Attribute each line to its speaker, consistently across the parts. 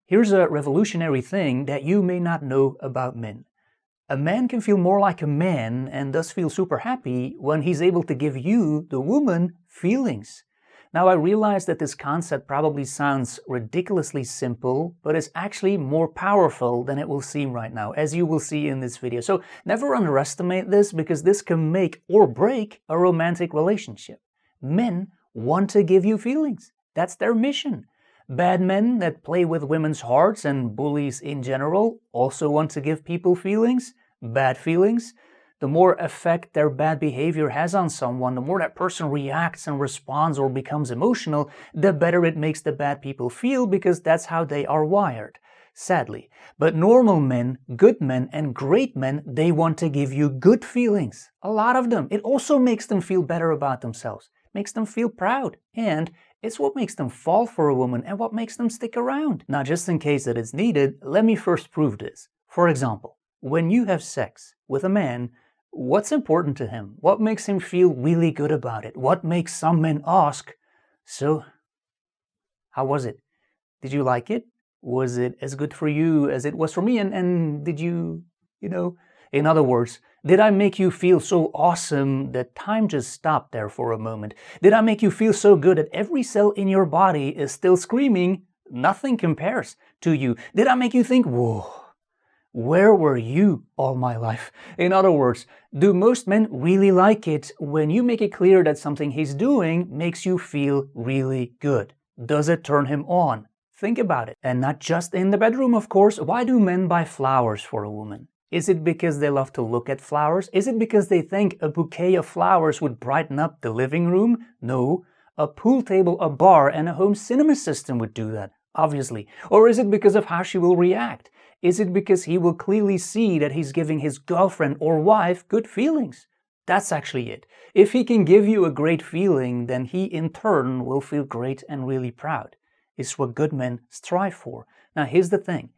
Speaker 1: Here's a revolutionary thing that you may not know about men. A man can feel more like a man and thus feel super happy when he's able to give you, the woman, feelings. Now I realize that this concept probably sounds ridiculously simple, but it's actually more powerful than it will seem right now, as you will see in this video. So never underestimate this, because this can make or break a romantic relationship. Men want to give you feelings. That's their mission. Bad men that play with women's hearts and bullies in general also want to give people feelings, bad feelings. The more effect their bad behavior has on someone, the more that person reacts and responds or becomes emotional, the better it makes the bad people feel, because that's how they are wired, sadly. But normal men, good men, and great men, they want to give you good feelings. A lot of them. It also makes them feel better about themselves, makes them feel proud, and it's what makes them fall for a woman and what makes them stick around. Now, just in case that it's needed, let me first prove this. For example, when you have sex with a man, what's important to him? What makes him feel really good about it? What makes some men ask, so, how was it? Did you like it? Was it as good for you as it was for me? And did you know, in other words, did I make you feel so awesome that time just stopped there for a moment? Did I make you feel so good that every cell in your body is still screaming, nothing compares to you? Did I make you think, whoa, where were you all my life? In other words, do most men really like it when you make it clear that something he's doing makes you feel really good? Does it turn him on? Think about it. And not just in the bedroom, of course. Why do men buy flowers for a woman? Is it because they love to look at flowers? Is it because they think a bouquet of flowers would brighten up the living room? No. A pool table, a bar, and a home cinema system would do that, obviously. Or is it because of how she will react? Is it because he will clearly see that he's giving his girlfriend or wife good feelings? That's actually it. If he can give you a great feeling, then he in turn will feel great and really proud. It's what good men strive for. Now here's the thing.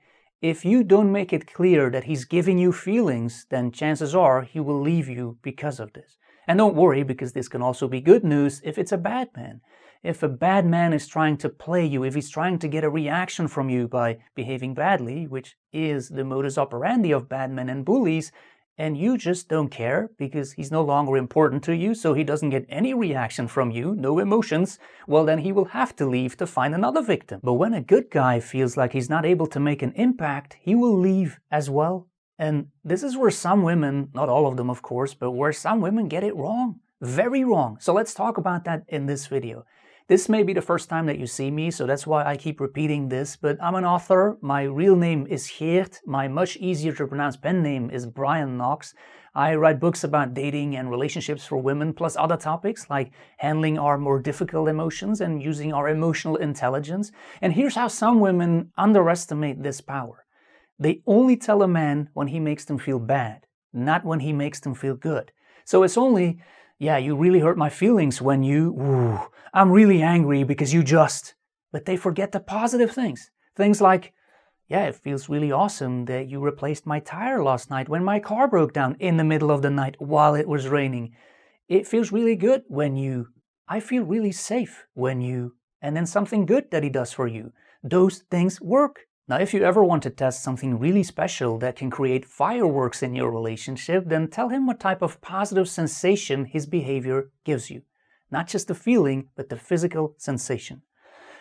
Speaker 1: If you don't make it clear that he's giving you feelings, then chances are he will leave you because of this. And don't worry, because this can also be good news if it's a bad man. If a bad man is trying to play you, if he's trying to get a reaction from you by behaving badly, which is the modus operandi of bad men and bullies, and you just don't care because he's no longer important to you, so he doesn't get any reaction from you, no emotions, well then he will have to leave to find another victim. But when a good guy feels like he's not able to make an impact, he will leave as well. And this is where some women, not all of them of course, but where some women get it wrong. Very wrong. So let's talk about that in this video. This may be the first time that you see me, so that's why I keep repeating this, but I'm an author. My real name is Geert. My much easier to pronounce pen name is Brian Knox. I write books about dating and relationships for women, plus other topics like handling our more difficult emotions and using our emotional intelligence. And here's how some women underestimate this power. They only tell a man when he makes them feel bad, not when he makes them feel good. So it's only, yeah, you really hurt my feelings when you, I'm really angry because you just, but they forget the positive things. Things like, yeah, it feels really awesome that you replaced my tire last night when my car broke down in the middle of the night while it was raining. It feels really good when you, I feel really safe when you, and then something good that he does for you. Those things work. Now, if you ever want to test something really special that can create fireworks in your relationship, then tell him what type of positive sensation his behavior gives you. Not just the feeling, but the physical sensation.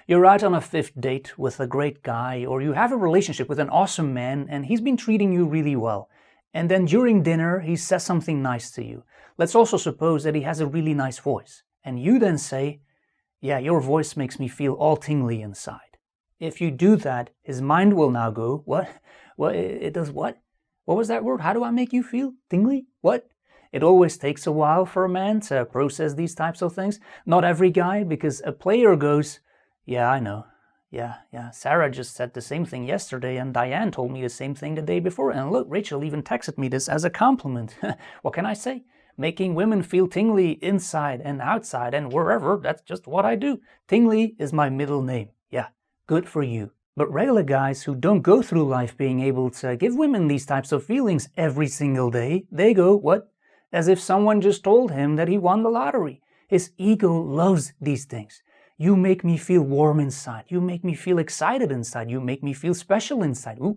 Speaker 1: You're out on a 5th date with a great guy, or you have a relationship with an awesome man and he's been treating you really well. And then during dinner, he says something nice to you. Let's also suppose that he has a really nice voice. And you then say, yeah, your voice makes me feel all tingly inside. If you do that, his mind will now go, what? What? It does what? What was that word? How do I make you feel? Tingly? What? It always takes a while for a man to process these types of things. Not every guy, because a player goes, yeah, I know. Yeah, Sarah just said the same thing yesterday and Diane told me the same thing the day before. And look, Rachel even texted me this as a compliment. What can I say? Making women feel tingly inside and outside and wherever, that's just what I do. Tingly is my middle name. Yeah, good for you. But regular guys who don't go through life being able to give women these types of feelings every single day, they go, what? As if someone just told him that he won the lottery. His ego loves these things. You make me feel warm inside. You make me feel excited inside. You make me feel special inside. Ooh,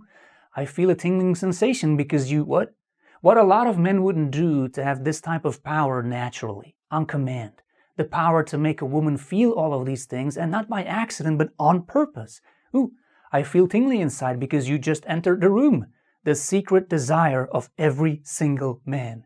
Speaker 1: I feel a tingling sensation because you what? What a lot of men wouldn't do to have this type of power naturally, on command. The power to make a woman feel all of these things, and not by accident, but on purpose. Ooh, I feel tingly inside because you just entered the room. The secret desire of every single man.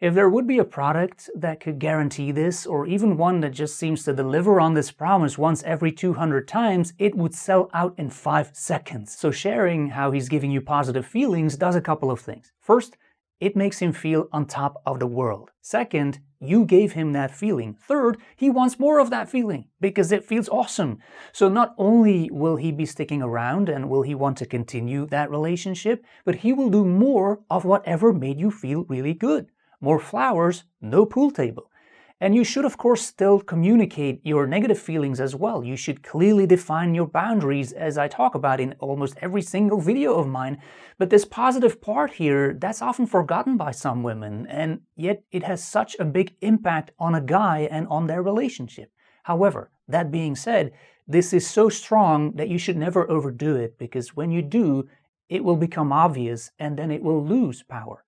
Speaker 1: If there would be a product that could guarantee this, or even one that just seems to deliver on this promise once every 200 times, it would sell out in 5 seconds. So sharing how he's giving you positive feelings does a couple of things. First, it makes him feel on top of the world. Second, you gave him that feeling. Third, he wants more of that feeling because it feels awesome. So not only will he be sticking around and will he want to continue that relationship, but he will do more of whatever made you feel really good. More flowers, no pool table. And you should of course still communicate your negative feelings as well. You should clearly define your boundaries, as I talk about in almost every single video of mine. But this positive part here, that's often forgotten by some women, and yet it has such a big impact on a guy and on their relationship. However, that being said, this is so strong that you should never overdo it, because when you do, it will become obvious and then it will lose power.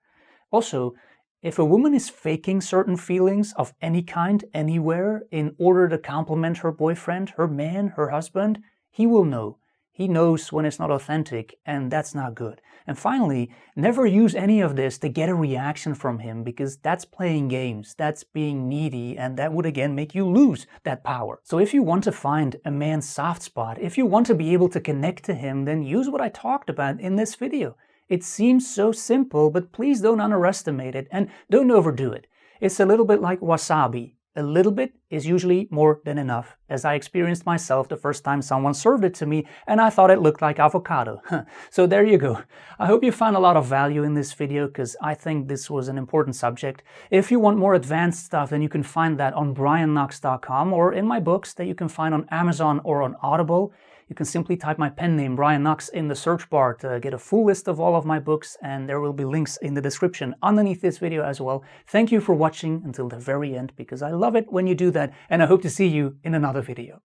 Speaker 1: Also, if a woman is faking certain feelings of any kind, anywhere, in order to compliment her boyfriend, her man, her husband, he will know. He knows when it's not authentic, and that's not good. And finally, never use any of this to get a reaction from him, because that's playing games, that's being needy, and that would again make you lose that power. So if you want to find a man's soft spot, if you want to be able to connect to him, then use what I talked about in this video. It seems so simple, but please don't underestimate it and don't overdo it. It's a little bit like wasabi. A little bit is usually more than enough, as I experienced myself the first time someone served it to me and I thought it looked like avocado. So there you go. I hope you found a lot of value in this video because I think this was an important subject. If you want more advanced stuff, then you can find that on brianknox.com or in my books that you can find on Amazon or on Audible. You can simply type my pen name, Brian Knox, in the search bar to get a full list of all of my books, and there will be links in the description underneath this video as well. Thank you for watching until the very end, because I love it when you do that, and I hope to see you in another video.